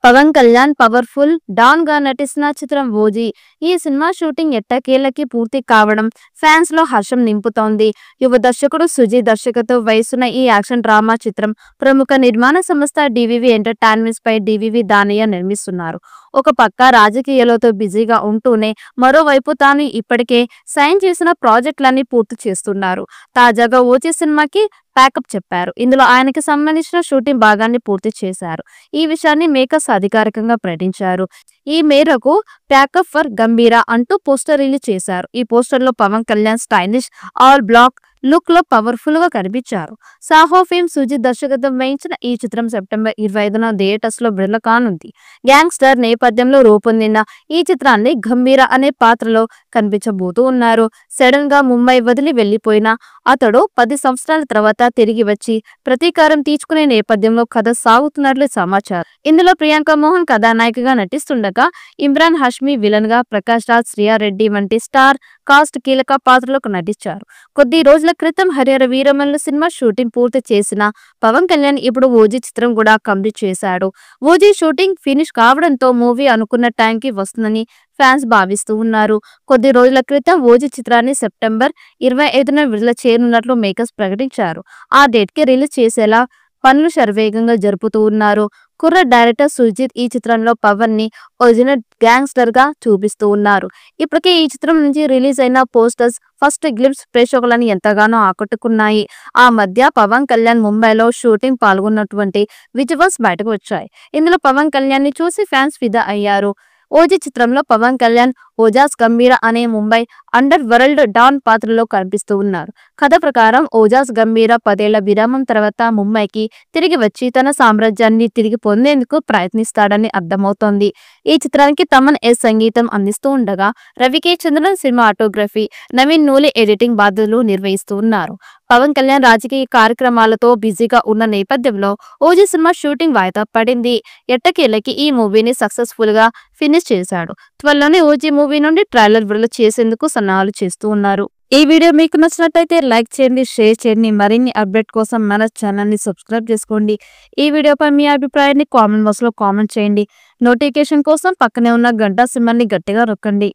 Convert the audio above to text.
Pawan Kalyan powerful don గా నటిస్తున్న చిత్రం ఓజీ. ఈ సినిమా షూటింగ్ ఎట్టకేలకి పూర్తి కావడం ఫ్యాన్స్ లో హర్షం నింపుతోంది. యువ దర్శకుడు సుజీ దర్శకత్వం వహిస్తున్న ఈ యాక్షన్ డ్రామా చిత్రం ప్రముఖ నిర్మాణ సంస్థ డివివి ఎంటర్టైన్మెంట్స్ పై డివివి దానయ్య నిర్మిస్తున్నారు. ఒక పక్క రాజకీయాలతో బిజీగా ఉంటూనే మరోవైపు తాను ఇప్పటికే సైన్ చేసిన ప్రాజెక్టులన్నీ పూర్తి చేస్తున్నారు. తాజాగా ఓజీ సినిమాకి ప్యాకప్ చెప్పారు. ఇందులో ఆయనకి సంబంధించిన షూటింగ్ భాగాన్ని పూర్తి చేశారు. ఈ విషయాన్ని మేకర్స్ అధికారికంగా ప్రకటించారు. ఈ మేరకు ప్యాకప్ ఫర్ గంభీరా అంటూ పోస్టర్ రిలీజ్ చేశారు. ఈ పోస్టర్ లో Pawan Kalyan stylish all black look లో పవర్ఫుల్ గా కనిపించారు. సాహో ఫిల్మ్ సుజిత్ దర్శకత్వం వహించిన ఈ చిత్రం సెప్టెంబర్ 25న థియేటర్స్ లో విడుదల కానుంది. గ్యాంగ్స్టర్ నేపథ్యంలో రూపొందిన ఈ చిత్రాన్ని గంభీరా అనే పాత్రలో కనిపించబోతూ ఉన్నారు. సడన్ గా ముంబై వదిలి వెళ్లిపోయిన అతడు 10 సంవత్సరాల తర్వాత తిరిగి వచ్చి ప్రతీకారం తీర్చుకునే నేపథ్యంలో కథ సాగుతున్నట్లు సమాచారం. ఇందులో ప్రియాంక మోహన్ కథానాయికగా నటిస్తుండగా ఇమ్రాన్ హష్మి విలన్ గా, ప్రకాష్ రాజ్, శ్రియా రెడ్డి వంటి స్టార్ కాస్ట్ కీలక పాత్రలకు నటించారు. కొద్ది రోజుల క్రితం హరిహర వీరమల్లు సినిమా షూటింగ్ పూర్తి చేసిన పవన్ కళ్యాణ్ ఇప్పుడు ఓజీ చిత్రం కూడా కంప్లీట్ చేశాడు. ఓజీ షూటింగ్ ఫినిష్ కావడంతో మూవీ అనుకున్న టైంకి వస్తుందని ఫ్యాన్స్ భావిస్తూ ఉన్నారు. కొద్ది రోజుల క్రితం ఓజీ చిత్రాన్ని సెప్టెంబర్ 25న విడుదల చేయనున్నట్లు మేకర్స్ ప్రకటించారు. ఆ డేట్ కి రిలీజ్ చేసేలా పనులు శరవేగంగా జరుపుతూ ఉన్నారు. కుర్ర డైరెక్టర్ సుజిత్ ఈ చిత్రంలో పవన్ ని ఒరిజినల్ గ్యాంగ్స్టర్ గా చూపిస్తూ ఉన్నారు. ఇప్పటికే ఈ చిత్రం నుంచి రిలీజ్ అయిన పోస్టర్స్, ఫస్ట్ గ్లింప్స్ ప్రేక్షకులను ఎంతగానో ఆకట్టుకున్నాయి. ఆ మధ్య పవన్ కళ్యాణ్ ముంబైలో షూటింగ్ పాల్గొన్నటువంటి విజువల్స్ బయటకు వచ్చాయి. ఇందులో పవన్ కళ్యాణ్ ని చూసి ఫ్యాన్స్ ఫిదా అయ్యారు. ఓజీ చిత్రంలో పవన్ కళ్యాణ్ ఓజాస్ గంభీరా అనే ముంబై అండర్ వరల్డ్ డాన్ పాత్రలో కనిపిస్తూ ఉన్నారు. కథ ప్రకారం ఓజాస్ గంభీరా 10 ఏళ్ల విరామం తర్వాత ముంబైకి తిరిగి వచ్చి తన సామ్రాజ్యాన్ని తిరిగి పొందేందుకు ప్రయత్నిస్తాడని అర్థమవుతోంది. ఈ చిత్రానికి తమన్ ఎస్ సంగీతం అందిస్తూ ఉండగా రవికే చంద్రన్ సినిమాటోగ్రఫీ, నవీన్ నూలి ఎడిటింగ్ బాధ్యతలు నిర్వహిస్తూ ఉన్నారు. పవన్ కళ్యాణ్ రాజకీయ కార్యక్రమాలతో బిజీగా ఉన్న నేపథ్యంలో ఓజీ సినిమా షూటింగ్ వాయిదా పడింది. ఎట్టకేలకి ఈ మూవీని సక్సెస్ఫుల్ గా ఫినిష్ చేశాడు. త్వరలోనే ఓజీ మూవీ నుండి ట్రైలర్ విడుదల చేసేందుకు సన్నాహాలు చేస్తూ ఉన్నారు. ఈ వీడియో మీకు నచ్చినట్లయితే లైక్ చేయండి, షేర్ చేయండి. మరిన్ని అప్డేట్ కోసం మన ఛానల్ ని సబ్స్క్రైబ్ చేసుకోండి. ఈ వీడియోపై మీ అభిప్రాయాన్ని కామెంట్ బాక్స్ లో కామెంట్ చేయండి. నోటిఫికేషన్ కోసం పక్కనే ఉన్న గంట సింబల్ ని గట్టిగా నొక్కండి.